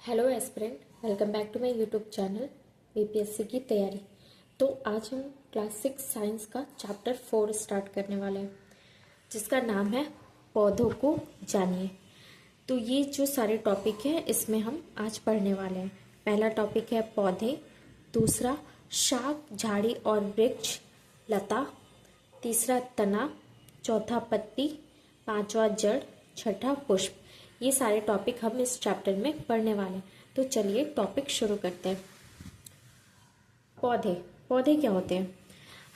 Hello aspirant, welcome back to my YouTube channel BPSC की तैयारी। तो आज हम क्लास 6 साइंस का चैप्टर 4 स्टार्ट करने वाले हैं, जिसका नाम है पौधों को जानिए। तो ये जो सारे टॉपिक हैं इसमें हम आज पढ़ने वाले हैं। पहला टॉपिक है पौधे, दूसरा शाक, झाड़ी और वृक्ष, लता, तीसरा तना, चौथा पत्ती, पांचवा जड़, छठा पुष्प। ये सारे टॉपिक हम इस चैप्टर में पढ़ने वाले हैं। तो चलिए टॉपिक शुरू करते हैं। पौधे पौधे क्या होते हैं?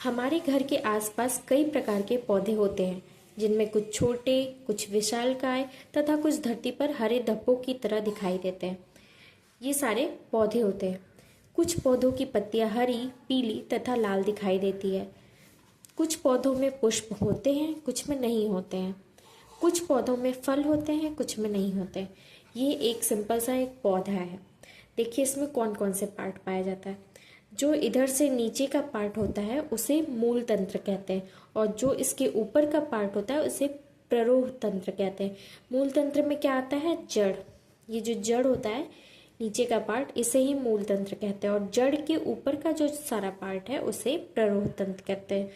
हमारे घर के आसपास कई प्रकार के पौधे होते हैं, जिनमें कुछ छोटे, कुछ विशालकाय तथा कुछ धरती पर हरे धब्बों की तरह दिखाई देते हैं। ये सारे पौधे होते हैं। कुछ पौधों की पत्तियां हरी, पीली तथा लाल दिखाई देती है। कुछ पौधों में पुष्प होते हैं, कुछ में नहीं होते हैं। कुछ पौधों में फल होते हैं, कुछ में नहीं होते। ये एक सिंपल सा एक पौधा है। देखिए इसमें कौन कौन से पार्ट पाया जाता है। जो इधर से नीचे का पार्ट होता है उसे मूल तंत्र कहते हैं, और जो इसके ऊपर का पार्ट होता है उसे प्ररोह तंत्र कहते हैं। मूल तंत्र में क्या आता है? जड़। ये जो जड़ होता है नीचे का पार्ट, इसे ही मूल तंत्र कहते हैं, और जड़ के ऊपर का जो सारा पार्ट है उसे प्ररोह तंत्र कहते हैं।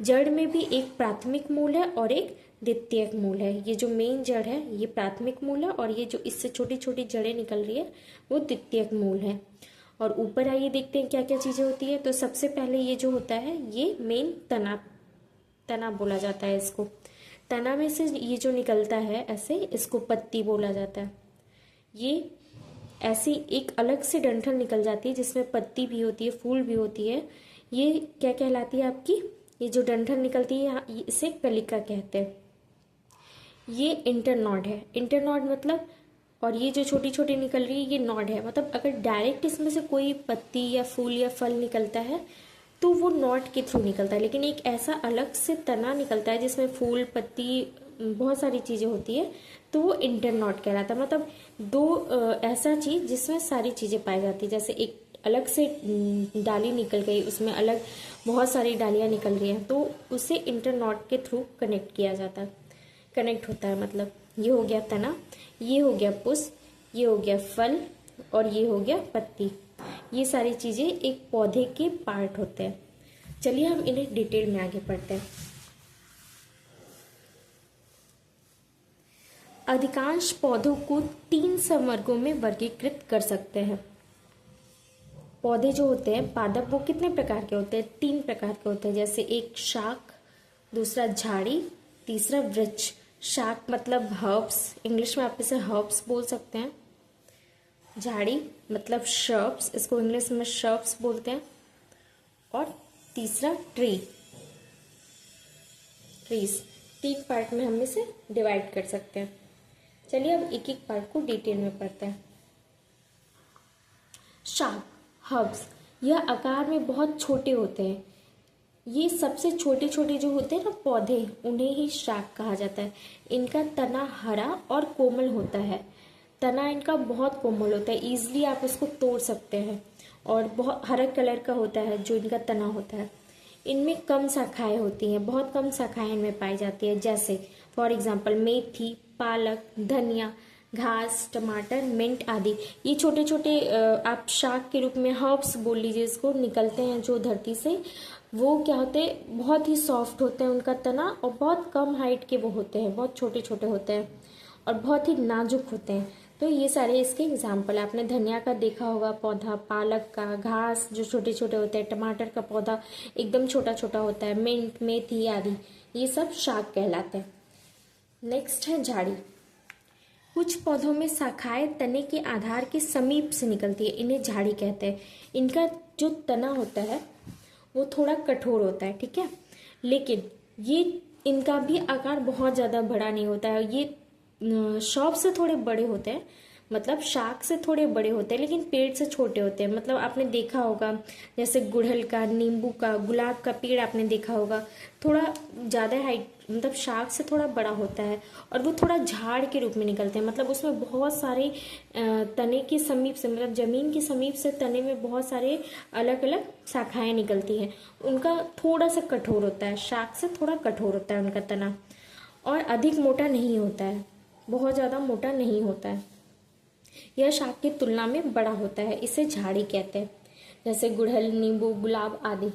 जड़ में भी एक प्राथमिक मूल है और एक द्वितीयक मूल है। ये जो मेन जड़ है ये प्राथमिक मूल है, और ये जो इससे छोटी छोटी जड़ें निकल रही है वो द्वितीयक मूल है। और ऊपर आइए देखते हैं क्या क्या चीजें होती है। तो सबसे पहले ये जो होता है ये मेन तना बोला जाता है इसको। तना में से ये जो निकलता है ऐसे, इसको पत्ती बोला जाता है। ये ऐसी एक अलग से डंठल निकल जाती है जिसमें पत्ती भी होती है, फूल भी होती है। ये क्या कहलाती है आपकी? ये जो डंठल निकलती है इसे कलिका कहते हैं। ये इंटरनॉड है। इंटरनॉड मतलब, और ये जो छोटी छोटी निकल रही है ये नॉड है। मतलब अगर डायरेक्ट इसमें से कोई पत्ती या फूल या फल निकलता है तो वो नॉड के थ्रू निकलता है, लेकिन एक ऐसा अलग से तना निकलता है जिसमें फूल, पत्ती, बहुत सारी चीजें होती है, तो वो इंटरनॉड कहलाता है। मतलब दो ऐसा चीज जिसमें सारी चीजें पाई जाती है। जैसे एक अलग से डाली निकल गई, उसमें अलग बहुत सारी डालियां निकल रही हैं, तो उसे इंटरनॉड के थ्रू कनेक्ट किया जाता है, कनेक्ट होता है। मतलब ये हो गया तना, ये हो गया पुष्प, ये हो गया फल, और ये हो गया पत्ती। ये सारी चीजें एक पौधे के पार्ट होते हैं। चलिए हम इन्हें डिटेल में आगे पढ़ते हैं। अधिकांश पौधों को 3 समवर्गों में वर्गीकृत कर सकते हैं। पौधे जो होते हैं पादप, वो कितने प्रकार के होते हैं? 3 प्रकार के होते हैं। जैसे एक शाक, दूसरा झाड़ी, तीसरा वृक्ष। शाक मतलब हर्ब्स, इंग्लिश में आप इसे हर्ब्स बोल सकते हैं। झाड़ी मतलब श्रब्स, इसको इंग्लिश में श्रब्स बोलते हैं। और तीसरा ट्रीज। 3 पार्ट में हम इसे डिवाइड कर सकते हैं। चलिए अब एक एक पार्ट को डिटेल में पढ़ते हैं। शाक, हर्ब्स, यह आकार में बहुत छोटे होते हैं। ये सबसे छोटे छोटे जो होते हैं ना पौधे, उन्हें ही शाक कहा जाता है। इनका तना हरा और कोमल होता है। तना इनका बहुत कोमल होता है, इजीली आप इसको तोड़ सकते हैं, और बहुत हरा कलर का होता है जो इनका तना होता है। इनमें कम शाखाएं होती हैं, बहुत कम शाखाएं इनमें पाई जाती है। जैसे फॉर एग्जाम्पल मेथी, पालक, धनिया, घास, टमाटर, मिंट आदि। ये छोटे छोटे आप शाक के रूप में हर्ब्स बोल लीजिए इसको, निकलते हैं जो धरती से। वो क्या होते हैं? बहुत ही सॉफ्ट होते हैं उनका तना, और बहुत कम हाइट के वो होते हैं, बहुत छोटे छोटे होते हैं और बहुत ही नाजुक होते हैं। तो ये सारे इसके एग्जाम्पल है। आपने धनिया का देखा होगा पौधा, पालक का, घास जो छोटे छोटे होते हैं, टमाटर का पौधा एकदम छोटा छोटा होता है, मिंट, मेथी आदि, ये सब शाक कहलाते हैं। नेक्स्ट है झाड़ी। कुछ पौधों में शाखाएं तने के आधार के समीप से निकलती है, इन्हें झाड़ी कहते हैं। इनका जो तना होता है वो थोड़ा कठोर होता है, ठीक है, लेकिन ये इनका भी आकार बहुत ज़्यादा बड़ा नहीं होता है। ये शॉप से थोड़े बड़े होते हैं, मतलब शाक से थोड़े बड़े होते हैं, लेकिन पेड़ से छोटे होते हैं। मतलब आपने देखा होगा जैसे गुड़हल का, नींबू का, गुलाब का पेड़ आपने देखा होगा, थोड़ा ज़्यादा हाइट, मतलब शाक से थोड़ा बड़ा होता है, और वो थोड़ा झाड़ के रूप में निकलते हैं। मतलब उसमें बहुत सारे तने के समीप से, मतलब जमीन के समीप से तने में बहुत सारे अलग अलग शाखाएं निकलती हैं। उनका थोड़ा सा कठोर होता है, शाक से थोड़ा कठोर होता है उनका तना, और अधिक मोटा नहीं होता है, बहुत ज़्यादा मोटा नहीं होता है। यह शाक की तुलना में बड़ा होता है, इसे झाड़ी कहते हैं, जैसे गुड़हल, नींबू, गुलाब आदि।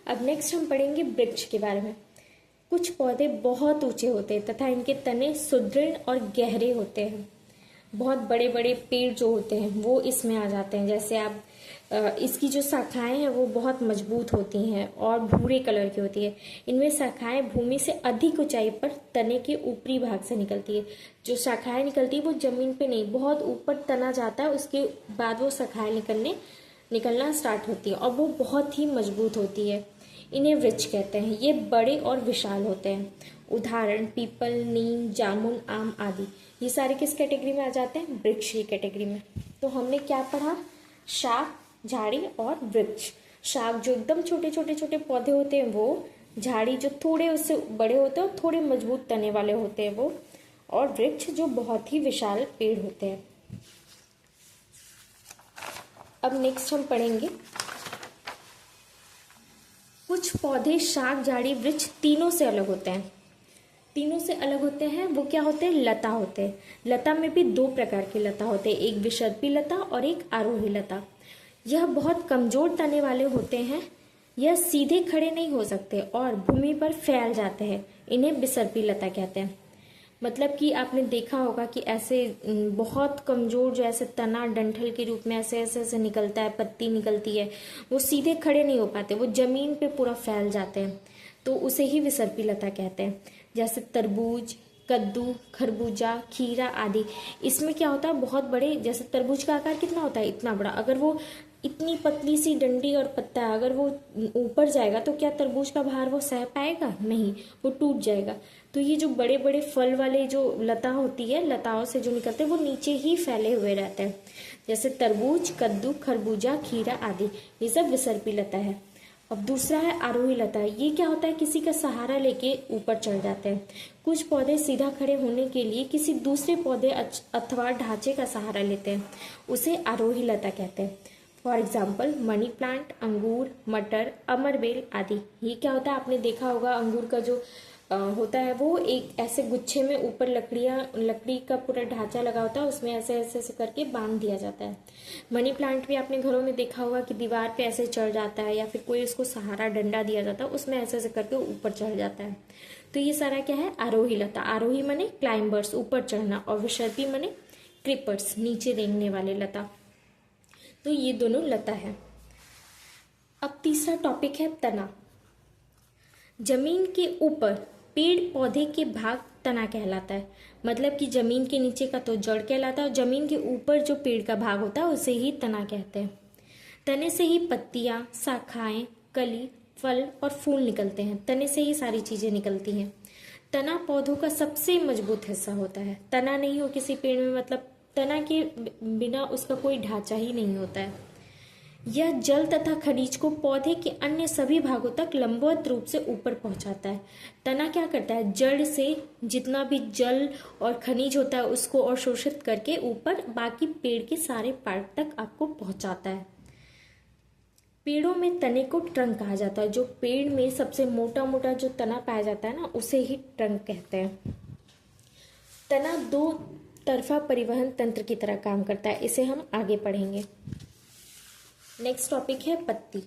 अब नेक्स्ट हम पढ़ेंगे वृक्ष के बारे में। कुछ पौधे बहुत ऊंचे होते हैं तथा इनके तने सुदृढ़ और गहरे होते हैं। बहुत बड़े बड़े पेड़ जो होते हैं वो इसमें आ जाते हैं। जैसे आप इसकी जो शाखाएं हैं वो बहुत मजबूत होती हैं और भूरे कलर की होती है। इनमें शाखाएं भूमि से अधिक ऊंचाई पर तने के ऊपरी भाग से निकलती है। जो शाखाएं निकलती है वो जमीन पे नहीं, बहुत ऊपर तना जाता है, उसके बाद वो शाखाएं निकलना स्टार्ट होती है और वो बहुत ही मजबूत होती है। इन्हें वृक्ष कहते हैं। ये बड़े और विशाल होते हैं। उदाहरण पीपल, नीम, जामुन, आम आदि। ये सारे किस कैटेगरी में आ जाते हैं? वृक्ष की कैटेगरी में। तो हमने क्या पढ़ा? शाक, झाड़ी और वृक्ष। शाक जो एकदम छोटे छोटे छोटे पौधे होते हैं वो, झाड़ी जो थोड़े उससे बड़े होते हैं और थोड़े मजबूत तने वाले होते हैं वो, और वृक्ष जो बहुत ही विशाल पेड़ होते हैं। अब नेक्स्ट हम पढ़ेंगे कुछ पौधे शाक, झाड़ी, वृक्ष तीनों से अलग होते हैं। तीनों से अलग होते हैं वो क्या होते हैं? लता होते हैं। लता में भी दो प्रकार की लता होते हैं, एक विसर्पी लता और एक आरोही लता। यह बहुत कमजोर तने वाले होते हैं। यह सीधे खड़े नहीं हो सकते और भूमि पर फैल जाते हैं। इन्हें विसर्पी लता कहते हैं। मतलब कि आपने देखा होगा कि ऐसे बहुत कमजोर जो ऐसे तना डंठल के रूप में ऐसे ऐसे ऐसे निकलता है, पत्ती निकलती है, वो सीधे खड़े नहीं हो पाते, वो जमीन पे पूरा फैल जाते हैं, तो उसे ही विसर्पी लता कहते हैं। जैसे तरबूज, कद्दू, खरबूजा, खीरा आदि। इसमें क्या होता है? बहुत बड़े, जैसे तरबूज का आकार कितना होता है? इतना बड़ा। अगर वो इतनी पतली सी डंडी और पत्ता है, अगर वो ऊपर जाएगा तो क्या तरबूज का भार वो सह पाएगा? नहीं, वो टूट जाएगा। तो ये जो बड़े बड़े फल वाले जो लता होती है, लताओं से जो निकलते हैं वो नीचे ही फैले हुए रहते हैं। जैसे तरबूज, कद्दू, खरबूजा, खीरा आदि, ये सब विसर्पी लता है। अब दूसरा है आरोही लता। ये क्या होता है? किसी का सहारा लेके ऊपर चढ़ जाते हैं। कुछ पौधे सीधा खड़े होने के लिए किसी दूसरे पौधे अथवा ढांचे का सहारा लेते हैं, उसे आरोही लता कहते हैं। फॉर एग्जाम्पल मनी प्लांट, अंगूर, मटर, अमरबेल आदि। ये क्या होता है? आपने देखा होगा अंगूर का जो होता है वो एक ऐसे गुच्छे में ऊपर लकड़ी का पूरा ढांचा लगा होता है, उसमें ऐसे ऐसे ऐसे करके बांध दिया जाता है। मनी प्लांट भी आपने घरों में देखा होगा कि दीवार पे ऐसे चढ़ जाता है, या फिर कोई उसको सहारा डंडा दिया जाता है, उसमें ऐसे ऐसे करके ऊपर चढ़ जाता है। तो ये सारा क्या है? आरोही लता। आरोही मने क्लाइंबर्स, ऊपर चढ़ना, और विसर्पी मने क्रीपर्स, नीचे रेंगने वाले लता। तो ये दोनों लता है। अब तीसरा टॉपिक है तना। जमीन के ऊपर पेड़ पौधे के भाग तना कहलाता है। मतलब कि जमीन के नीचे का तो जड़ कहलाता है, और जमीन के ऊपर जो पेड़ का भाग होता है उसे ही तना कहते हैं। तने से ही पत्तियां, शाखाएं, कली, फल और फूल निकलते हैं। तने से ही सारी चीजें निकलती हैं। तना पौधों का सबसे मजबूत हिस्सा होता है। तना नहीं हो किसी पेड़ में, मतलब तना के बिना उसका कोई ढांचा ही नहीं होता है। यह जल तथा खनिज को पौधे के अन्य सभी भागों तक लंबवत रूप से ऊपर पहुंचाता है। तना क्या करता है? जड़ से जितना भी जल और खनिज होता है उसको अवशोषित करके ऊपर बाकी पेड़ के सारे पार्ट तक आपको पहुंचाता है। पेड़ों में तने को ट्रंक कहा जाता है। जो पेड़ में सबसे मोटा मोटा जो तना पाया जाता है ना, उसे ही ट्रंक कहते हैं। तना दो तरफा परिवहन तंत्र की तरह काम करता है। इसे हम आगे पढ़ेंगे। नेक्स्ट टॉपिक है पत्ती।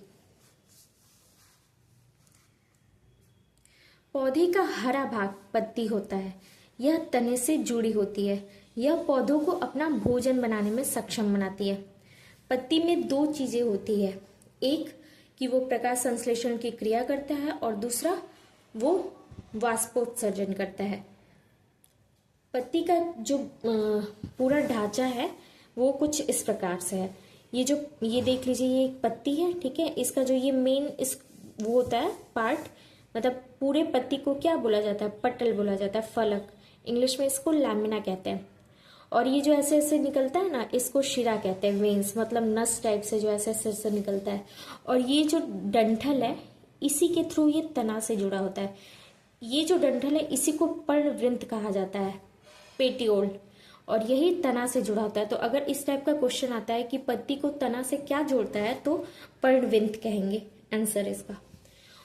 पौधे का हरा भाग पत्ती होता है। यह तने से जुड़ी होती है। यह पौधों को अपना भोजन बनाने में सक्षम बनाती है। पत्ती में दो चीजें होती है, एक कि वो प्रकाश संश्लेषण की क्रिया करता है, और दूसरा वो वाष्पोत्सर्जन करता है। पत्ती का जो पूरा ढांचा है वो कुछ इस प्रकार से है। ये देख लीजिए, ये एक पत्ती है, ठीक है। इसका जो ये मेन वो होता है पार्ट, मतलब पूरे पत्ती को क्या बोला जाता है? पटल बोला जाता है, फलक। इंग्लिश में इसको लैमिना कहते हैं। और ये जो ऐसे ऐसे निकलता है ना, इसको शिरा कहते हैं, वेन्स, मतलब नस टाइप से जो ऐसे ऐसे ऐसे निकलता है। और ये जो डंठल है, इसी के थ्रू ये तना से जुड़ा होता है। ये जो डंठल है इसी को पर्णवृंत कहा जाता है, पेटियोल, और यही तना से जुड़ा होता है। तो अगर इस टाइप का क्वेश्चन आता है कि पत्ती को तना से क्या जोड़ता है, तो पर्णवृंत कहेंगे आंसर इसका।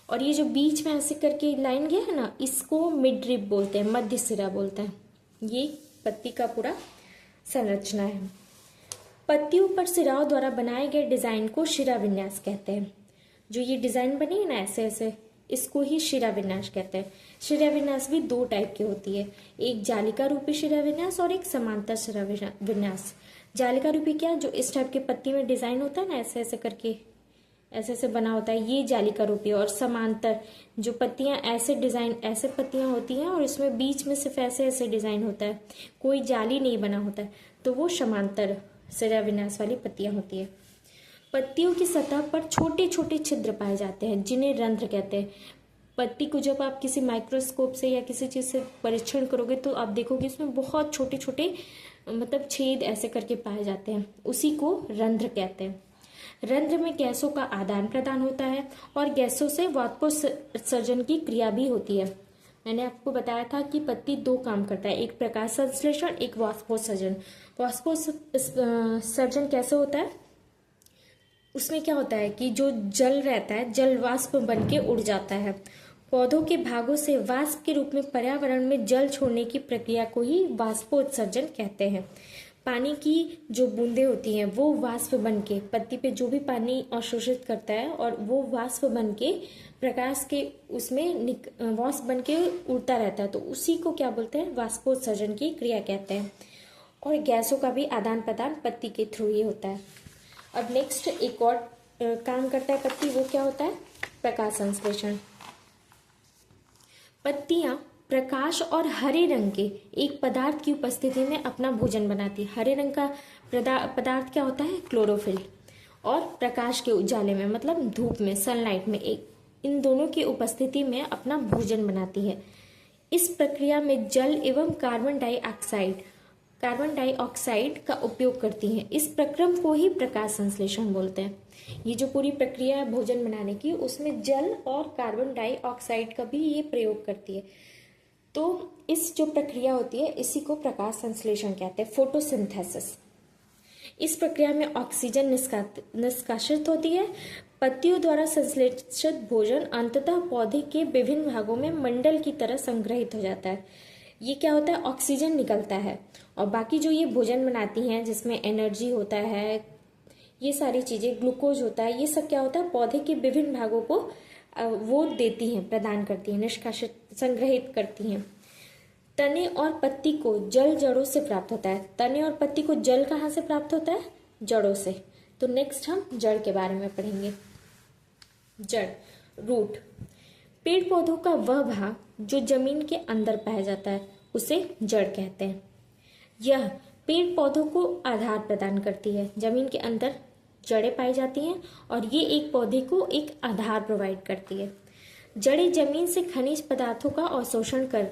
और ये जो बीच में ऐसे करके लाइन गया है ना, इसको मिडरिब बोलते हैं, मध्य सिरा बोलते हैं। ये पत्ती का पूरा संरचना है। पत्तियों पर सिराओं द्वारा बनाए गए डिजाइन को शिरा विन्यास कहते हैं। जो ये डिजाइन बनी है ना ऐसे ऐसे, इसको ही शिरा विन्यास कहते हैं। शिरा विन्यास भी दो टाइप की होती है, एक जालिका रूपी शिरा विन्यास और एक समांतर शिरा विन्यास। जालिका रूपी क्या, जो इस टाइप के पत्ती में डिजाइन होता है ना ऐसे ऐसे करके, ऐसे ऐसे बना होता है, ये जालिका रूपी। और समांतर, जो पत्तियां ऐसे डिजाइन, ऐसे पत्तियां होती हैं और इसमें बीच में सिर्फ ऐसे ऐसे डिजाइन होता है, कोई जाली नहीं बना होता है, तो वो समांतर शिरा विन्यास वाली पत्तियां होती है। पत्तियों की सतह पर छोटे छोटे छिद्र पाए जाते हैं जिन्हें रंध्र कहते हैं। पत्ती को जब आप किसी माइक्रोस्कोप से या किसी चीज से परीक्षण करोगे तो आप देखोगे इसमें बहुत छोटे छोटे मतलब छेद ऐसे करके पाए जाते हैं, उसी को रंध्र कहते हैं। रंध्र में गैसों का आदान प्रदान होता है और गैसों से वाष्पोत्सर्जन की क्रिया भी होती है। मैंने आपको बताया था कि पत्ती दो काम करता है, एक प्रकाश संश्लेषण, एक वाष्पोत्सर्जन। वाष्पोत्सर्जन कैसे होता है, उसमें क्या होता है कि जो जल रहता है, जल वाष्प बन के उड़ जाता है। पौधों के भागों से वाष्प के रूप में पर्यावरण में जल छोड़ने की प्रक्रिया को ही वाष्पोत्सर्जन कहते हैं। पानी की जो बूंदें होती हैं वो वाष्प बन के पत्ती पे जो भी पानी अवशोषित करता है और वो वाष्प बन के प्रकाश के उसमें वाष्प बन के उड़ता रहता है, तो उसी को क्या बोलते हैं, वाष्पोत्सर्जन की क्रिया कहते हैं। और गैसों का भी आदान प्रदान पत्ती के थ्रू ही होता है। अब नेक्स्ट एक और काम करता है पत्ती, वो क्या होता है, प्रकाश संश्लेषण। पत्तियां प्रकाश और हरे रंग के एक पदार्थ की उपस्थिति में अपना भोजन बनाती है। हरे रंग का पदार्थ क्या होता है, क्लोरोफिल। और प्रकाश के उजाले में मतलब धूप में, सनलाइट में, एक इन दोनों की उपस्थिति में अपना भोजन बनाती है। इस प्रक्रिया में जल एवं कार्बन डाइऑक्साइड का उपयोग करती हैं। इस प्रक्रम को ही प्रकाश संश्लेषण बोलते हैं। ये जो पूरी प्रक्रिया है भोजन बनाने की, उसमें जल और कार्बन डाइऑक्साइड का भी ये प्रयोग करती है। तो इस जो प्रक्रिया होती है इसी को प्रकाश संश्लेषण कहते हैं, फोटोसिंथेसिस। इस प्रक्रिया में ऑक्सीजन निष्कासित होती है। पत्तियों द्वारा संश्लेषित भोजन अंततः पौधे के विभिन्न भागों में मंडल की तरह संग्रहित हो जाता है। ये क्या होता है, ऑक्सीजन निकलता है और बाकी जो ये भोजन बनाती हैं जिसमें एनर्जी होता है, ये सारी चीजें, ग्लूकोज होता है, ये सब क्या होता है, पौधे के विभिन्न भागों को वो देती हैं, प्रदान करती हैं, निष्कासित, संग्रहित करती हैं। तने और पत्ती को जल जड़ों से प्राप्त होता है। तने और पत्ती को जल कहाँ से प्राप्त होता है, जड़ों से। तो नेक्स्ट हम जड़ के बारे में पढ़ेंगे। जड़, रूट। पेड़ पौधों का वह भाग जो जमीन के अंदर पाया जाता है उसे जड़ कहते हैं। यह पेड़ पौधों को आधार प्रदान करती है। जमीन के अंदर जड़ें पाई जाती हैं और ये एक पौधे को एक आधार प्रोवाइड करती है। जड़ें जमीन से खनिज पदार्थों का अवशोषण कर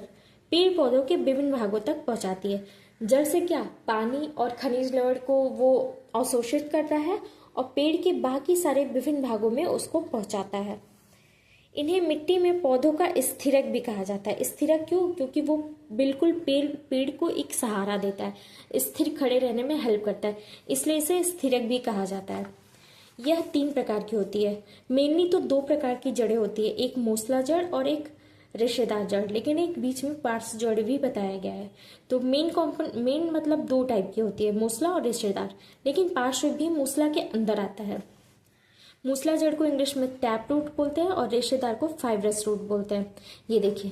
पेड़ पौधों के विभिन्न भागों तक पहुंचाती है। जड़ से क्या, पानी और खनिज लवण को वो अवशोषित करता है और पेड़ के बाकी सारे विभिन्न भागों में उसको पहुंचाता है। इन्हें मिट्टी में पौधों का स्थिरक भी कहा जाता है। स्थिरक क्यों, क्योंकि वो बिल्कुल पेड़ को एक सहारा देता है, स्थिर खड़े रहने में हेल्प करता है, इसलिए इसे स्थिरक भी कहा जाता है। यह 3 प्रकार की होती है। मेनली तो 2 प्रकार की जड़ें होती है, एक मूसला जड़ और एक रेशेदार जड़, लेकिन एक बीच में पार्श्व जड़ भी बताया गया है। तो मेन मतलब 2 टाइप की होती है, मूसला और रेशेदार, लेकिन पार्श्व भी मूसला के अंदर आता है। मूसला जड़ को इंग्लिश में टैप रूट बोलते हैं और रेशेदार को फाइब्रस रूट बोलते हैं। ये देखिए,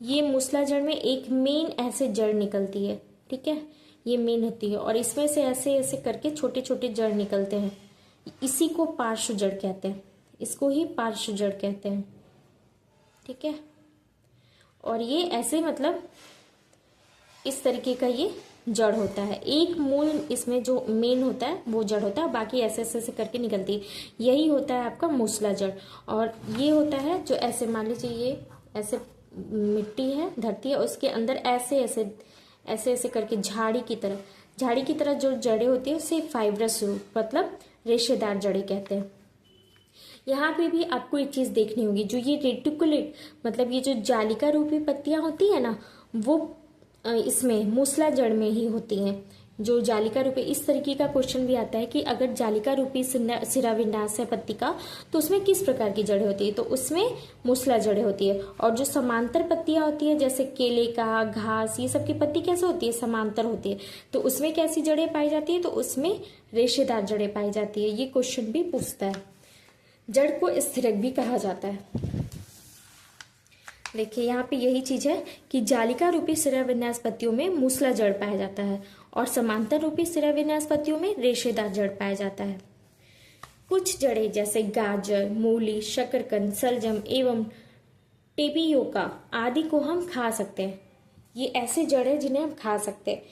ये मूसला जड़ में एक मेन ऐसे जड़ निकलती है, ठीक है, ये मेन होती है और इसमें से ऐसे ऐसे करके छोटे छोटे जड़ निकलते हैं, इसी को पार्श्व जड़ कहते हैं, इसको ही पार्श्व जड़ कहते हैं, ठीक है। और ये ऐसे मतलब इस तरीके का ये जड़ होता है। एक मूल इसमें जो मेन होता है वो जड़ होता है, बाकी ऐसे ऐसे करके निकलती है, यही होता है आपका मूसला जड़। और ये होता है जो ऐसे, मान लीजिए ये ऐसे मिट्टी है, धरती है, उसके अंदर ऐसे ऐसे ऐसे ऐसे करके झाड़ी की तरह जो जड़ें होती है उसे फाइब्रस रूट मतलब रेशेदार जड़ें कहते हैं। यहाँ पे भी आपको एक चीज देखनी होगी, जो ये रेटिकुलेट मतलब ये जो जालिका रूपी पत्तियां होती है ना, वो इसमें मूसला जड़ में ही होती हैं। जो जालिका रूपी, इस तरीके का क्वेश्चन भी आता है कि अगर जालिका रूपी सिरा विन्यास है पत्ती का तो उसमें किस प्रकार की जड़ें होती है, तो उसमें मूसला जड़ें होती है। और जो समांतर पत्तियां होती है जैसे केले का, घास, ये सब की पत्ती कैसे होती है, समांतर होती है, तो उसमें कैसी जड़ें पाई जाती है, तो उसमें रेशेदार जड़ें पाई जाती है। ये क्वेश्चन भी पूछता है। जड़ को स्थिरक भी कहा जाता है। देखिए यहाँ पे यही चीज है कि जालिका रूपी सिरा विन्यास पत्तियों में मूसला जड़ पाया जाता है और समांतर रूपी सिरा विन्यास पत्तियों में रेशेदार जड़ पाया जाता है। कुछ जड़ें जैसे गाजर, मूली, शकरकंद, सलजम एवं टेपियोका आदि को हम खा सकते हैं। ये ऐसे जड़ है जिन्हें हम खा सकते हैं।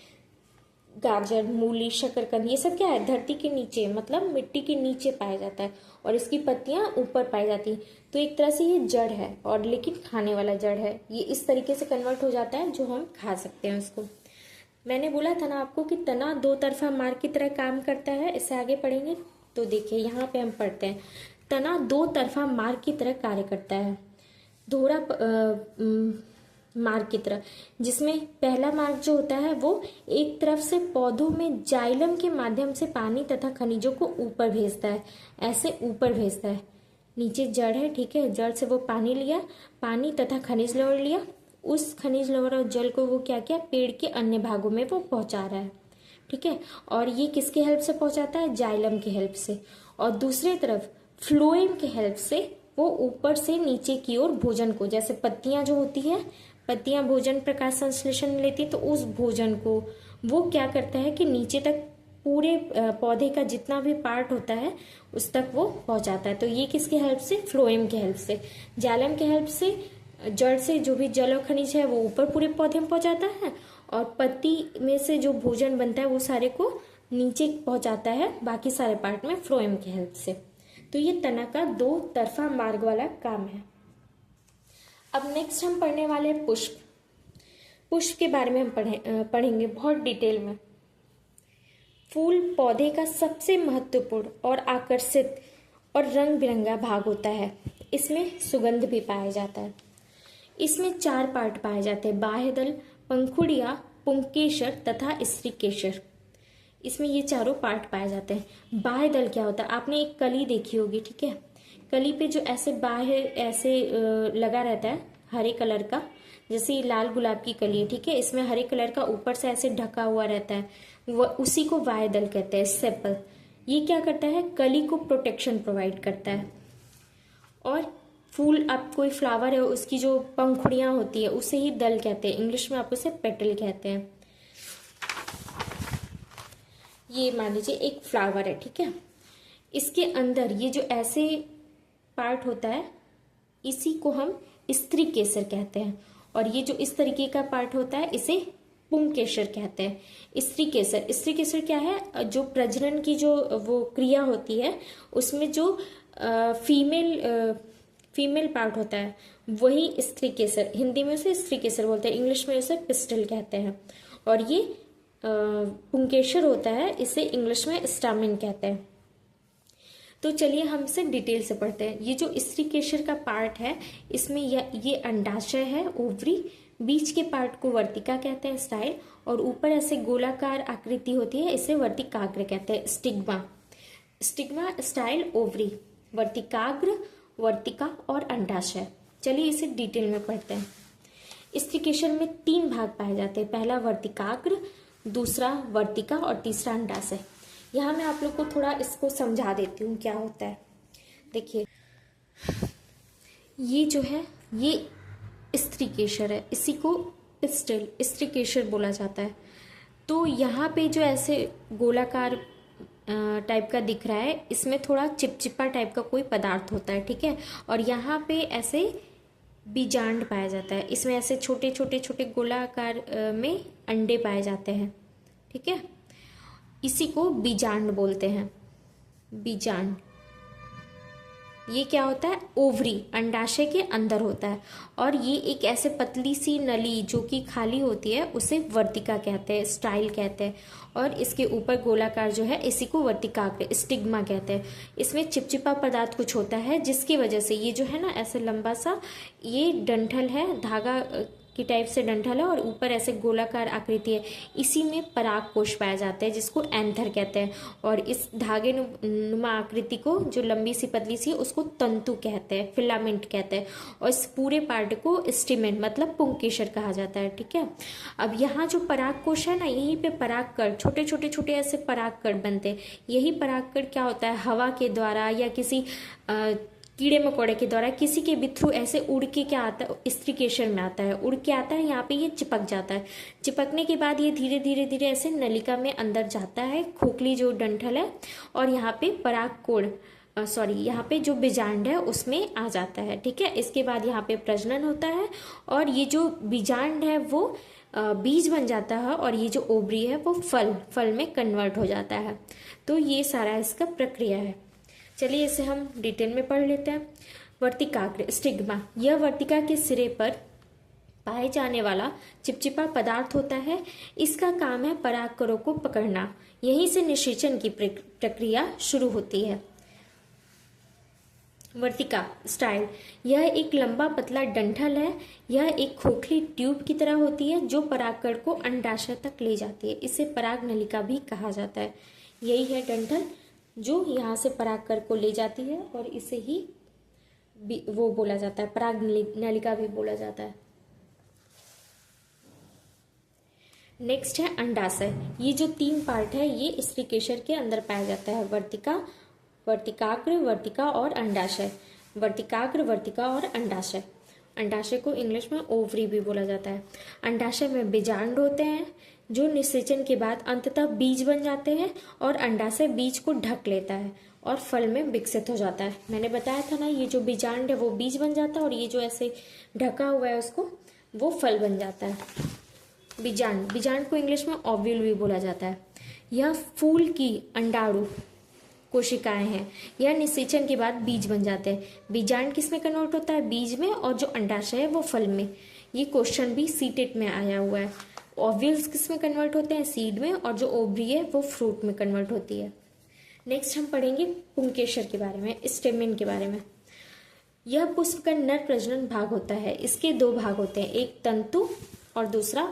गाजर, मूली, शकरकंद, ये सब क्या है, धरती के नीचे मतलब मिट्टी के नीचे पाया जाता है और इसकी पत्तियां ऊपर पाई जाती हैं। तो एक तरह से ये जड़ है और लेकिन खाने वाला जड़ है। ये इस तरीके से कन्वर्ट हो जाता है जो हम खा सकते हैं उसको। मैंने बोला था ना आपको कि तना दो तरफा मार्ग की तरह काम करता है। इससे आगे पढ़ेंगे तो देखिए यहाँ पे हम पढ़ते हैं, तना दो तरफा मार्ग की तरह कार्य करता है, दोहरा मार्ग की तरह, जिसमें पहला मार्ग जो होता है वो एक तरफ से पौधों में जाइलम के माध्यम से पानी तथा खनिजों को ऊपर भेजता है, ऐसे ऊपर भेजता है। नीचे जड़ है, ठीक है, जड़ से वो पानी लिया, पानी तथा खनिज लवण लिया, उस खनिज लवण और जल को वो क्या किया, पेड़ के अन्य भागों में वो पहुंचा रहा है, ठीक है। और ये किसके हेल्प से पहुंचाता है, जाइलम की हेल्प से। और दूसरी तरफ फ्लोएम की हेल्प से वो ऊपर से नीचे की ओर भोजन को, जैसे पत्तियां जो होती है, पत्तियां भोजन प्रकाश संश्लेषण लेती है, तो उस भोजन को वो क्या करता है कि नीचे तक पूरे पौधे का जितना भी पार्ट होता है उस तक वो पहुंचाता है। तो ये किसकी हेल्प से, फ्लोएम की हेल्प से। जाइलम की हेल्प से जड़ से जो भी जल और खनिज है वो ऊपर पूरे पौधे में पहुंचाता है और पत्ती में से जो भोजन बनता है वो सारे को नीचे पहुंचाता है, बाकी सारे पार्ट में फ्लोएम की हेल्प से। तो ये तना का दो तरफा मार्ग वाला काम है। अब नेक्स्ट हम पढ़ने वाले हैं पुष्प। पुष्प के बारे में हम पढ़ेंगे बहुत डिटेल में। फूल पौधे का सबसे महत्वपूर्ण और आकर्षित और रंग बिरंगा भाग होता है। इसमें सुगंध भी पाया जाता है। इसमें 4 पार्ट पाए जाते हैं, बाह्य दल, पंखुड़िया, पुंकेसर तथा स्त्रीकेसर। इसमें ये चारों पार्ट पाए जाते हैं। बाह्य दल क्या होता है, आपने एक कली देखी होगी, ठीक है, कली पे जो ऐसे बाह्य ऐसे लगा रहता है हरे कलर का, जैसे लाल गुलाब की कली है, ठीक है, इसमें हरे कलर का ऊपर से ऐसे ढका हुआ रहता है, वह उसी को बाह्य दल कहते हैं, सेपल। ये क्या करता है, कली को प्रोटेक्शन प्रोवाइड करता है। और फूल, आप कोई फ्लावर है उसकी जो पंखुड़ियां होती है उसे ही दल कहते हैं, इंग्लिश में आप उसे पेटल कहते हैं। ये मान लीजिए एक फ्लावर है, ठीक है, इसके अंदर ये जो ऐसे पार्ट होता है इसी को हम स्त्रीकेसर कहते हैं और ये जो इस तरीके का पार्ट होता है इसे पुंकेसर कहते हैं। स्त्रीकेसर क्या है, जो प्रजनन की जो वो क्रिया होती है उसमें जो फीमेल पार्ट होता है वही स्त्रीकेसर, हिंदी में उसे स्त्रीकेसर बोलते हैं, इंग्लिश में उसे पिस्टल कहते हैं। और ये पुंकेसर होता है, इसे इंग्लिश में स्टामेन कहते हैं। तो चलिए हम इसे डिटेल से पढ़ते हैं। ये जो स्त्रीकेसर का पार्ट है इसमें ये अंडाशय है, ओवरी, बीच के पार्ट को वर्तिका कहते हैं, स्टाइल, और ऊपर ऐसे गोलाकार आकृति होती है इसे वर्तिकाग्र कहते हैं, स्टिग्मा। स्टिग्मा, स्टाइल, ओवरी, वर्तिकाग्र, वर्तिका और अंडाशय। चलिए इसे डिटेल में पढ़ते हैं। स्त्रीकेसर में 3 भाग पाए जाते हैं, पहला वर्तिकाग्र, दूसरा वर्तिका और तीसरा अंडाशय। यहाँ मैं आप लोग को थोड़ा इसको समझा देती हूँ क्या होता है। देखिए ये जो है ये स्त्रीकेसर है, इसी को पिस्टल स्त्रीकेसर बोला जाता है। तो यहाँ पे जो ऐसे गोलाकार टाइप का दिख रहा है इसमें थोड़ा चिपचिपा टाइप का कोई पदार्थ होता है, ठीक है, और यहाँ पे ऐसे बीजांड पाया जाता है, इसमें ऐसे छोटे छोटे छोटे गोलाकार में अंडे पाए जाते हैं, ठीक है, इसी को बीजांड बोलते हैं, बीजांड। ये क्या होता है, ओवरी, अंडाशय के अंदर होता है, और ये एक ऐसे पतली सी नली जो कि खाली होती है उसे वर्तिका कहते हैं, स्टाइल कहते हैं, और इसके ऊपर गोलाकार जो है इसी को वर्तिकाग्र, स्टिग्मा कहते हैं। इसमें चिपचिपा पदार्थ कुछ होता है जिसकी वजह से ये जो है ना ऐसे लंबा सा ये डंठल है, धागा की टाइप से डंठल है और ऊपर ऐसे गोलाकार आकृति है, इसी में परागकोश पाए जाते हैं जिसको एंथर कहते हैं। और इस धागे नुमा आकृति को जो लंबी सी पतली सी है उसको तंतु कहते हैं, फिलामेंट कहते हैं। और इस पूरे पार्ट को स्टेमेन मतलब पुंकेसर कहा जाता है। ठीक है, अब यहाँ जो परागकोश है ना, यहीं पे परागकण, छोटे छोटे छोटे ऐसे परागकण बनते हैं। यही परागकण क्या होता है, हवा के द्वारा या किसी कीड़े मकोड़े के द्वारा किसी के भी थ्रू ऐसे उड़ के क्या आता है, स्त्रीकेशर में आता है, उड़ के आता है, यहाँ पे ये चिपक जाता है। चिपकने के बाद ये धीरे धीरे धीरे ऐसे नलिका में अंदर जाता है, खोखली जो डंठल है, और यहाँ पे परागकोण यहाँ पे जो बीजांड है उसमें आ जाता है। ठीक है, इसके बाद यहाँ पे प्रजनन होता है और ये जो बीजांड है वो बीज बन जाता है और ये जो ओवरी है वो फल में कन्वर्ट हो जाता है। तो ये सारा इसका प्रक्रिया है। चलिए इसे हम डिटेल में पढ़ लेते हैं। वर्तिकाग्र स्टिग्मा, यह वर्तिका के सिरे पर पाए जाने वाला चिपचिपा पदार्थ होता है। इसका काम है परागकणों को पकड़ना। यहीं से निषेचन की प्रक्रिया शुरू होती है। वर्तिका स्टाइल, यह एक लंबा पतला डंठल है। यह एक खोखली ट्यूब की तरह होती है जो परागकण को अंडाशय तक ले जाती है। इसे पराग नलिका भी कहा जाता है। यही है डंठल जो यहाँ से परागकण को ले जाती है और इसे ही वो बोला जाता है, पराग नलिका भी बोला जाता है। नेक्स्ट है अंडाशय। ये जो 3 पार्ट है ये स्त्रीकेशर के अंदर पाया जाता है, वर्तिका, वर्तिकाग्र, वर्तिका और अंडाशय। वर्तिकाग्र, वर्तिका और अंडाशय। अंडाशय को इंग्लिश में ओवरी भी बोला जाता है। अंडाशय में बीजांड होते हैं जो निषेचन के बाद अंततः बीज बन जाते हैं और अंडाशय बीज को ढक लेता है और फल में विकसित हो जाता है। मैंने बताया था ना, ये जो बीजांड है वो बीज बन जाता है और ये जो ऐसे ढका हुआ है उसको वो फल बन जाता है। बीजांड को इंग्लिश में ओव्यूल भी बोला जाता है। यह फूल की अंडाणु कोशिकाएं हैं। यह निषेचन के बाद बीज बन जाते हैं। बीजांड किस में कन्वर्ट होता है, बीज में, और जो अंडाशय है वो फल में। ये क्वेश्चन भी सीटेट में आया हुआ है। ओव्यूल्स किस में कन्वर्ट होते हैं, सीड में, और जो ओवरी है वो फ्रूट में कन्वर्ट होती है। नेक्स्ट हम पढ़ेंगे पुंकेसर के बारे में, स्टेमेन के बारे में। यह पुष्प का नर प्रजनन भाग होता है। इसके 2 भाग होते हैं, एक तंतु और दूसरा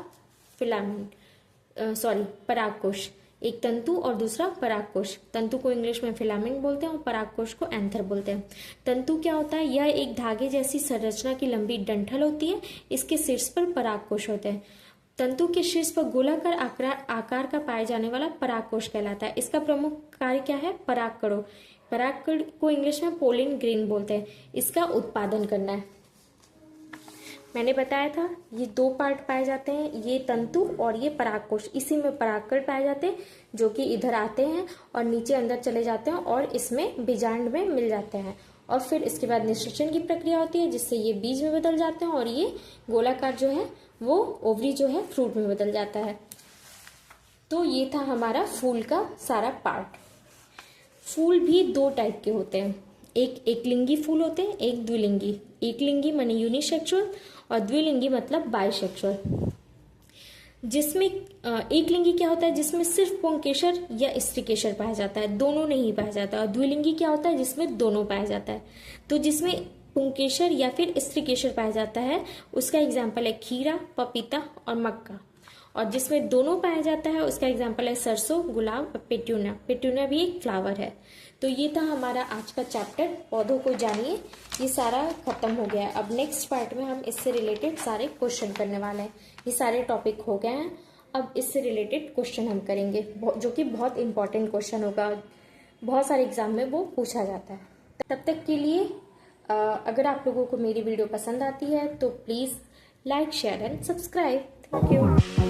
परागकोश। एक तंतु और दूसरा परागकोश। तंतु को इंग्लिश में फिलामेंट बोलते हैं और परागकोश को एंथर बोलते हैं। तंतु क्या होता है, यह एक धागे जैसी संरचना की लंबी डंठल होती है। इसके शीर्ष पर परागकोश होते हैं। तंतु के शीर्ष पर गोलाकार आकार का पाए जाने वाला परागकोश कहलाता है। इसका प्रमुख कार्य क्या है, परागकणों, परागकण को इंग्लिश में पोलिन ग्रेन बोलते हैं, इसका उत्पादन करना है। मैंने बताया था ये 2 पार्ट पाए जाते हैं, ये तंतु और ये परागकोश। इसी में परागकण पाए जाते हैं जो कि इधर आते हैं और नीचे अंदर चले जाते हैं और इसमें बीजांड में मिल जाते हैं। और फिर इसके बाद निषेचन की प्रक्रिया होती है जिससे ये बीज में बदल जाते हैं और ये गोलाकार जो है वो ओवरी जो है फ्रूट में बदल जाता है। तो ये था हमारा फूल का सारा पार्ट। फूल भी 2 टाइप के होते हैं, एक एकलिंगी फूल होते हैं, एक द्विलिंगी। एकलिंगी माने यूनिसेक्सुअल और द्विलिंगी मतलब बाइसेक्सुअल। जिसमें एकलिंगी क्या होता है, जिसमें सिर्फ पुंकेसर या स्त्रीकेसर पाया जाता है, दोनों नहीं पाया जाता। और द्विलिंगी क्या होता है, जिसमें दोनों पाया जाता है। तो जिसमें पुंकेसर या फिर स्त्रीकेसर पाया जाता है उसका एग्जाम्पल है खीरा, पपीता और मक्का। और जिसमें दोनों पाया जाता है उसका एग्जाम्पल है सरसों, गुलाब और पेट्यूनिया। पेट्यूनिया भी एक फ्लावर है। तो ये था हमारा आज का चैप्टर, पौधों को जानिए। ये सारा खत्म हो गया है। अब नेक्स्ट पार्ट में हम इससे रिलेटेड सारे क्वेश्चन करने वाले हैं। ये सारे टॉपिक हो गए हैं, अब इससे रिलेटेड क्वेश्चन हम करेंगे जो कि बहुत इंपॉर्टेंट क्वेश्चन होगा, बहुत सारे एग्जाम में वो पूछा जाता है। तब तक के लिए अगर आप लोगों को मेरी वीडियो पसंद आती है तो please like, share and subscribe. Thank you.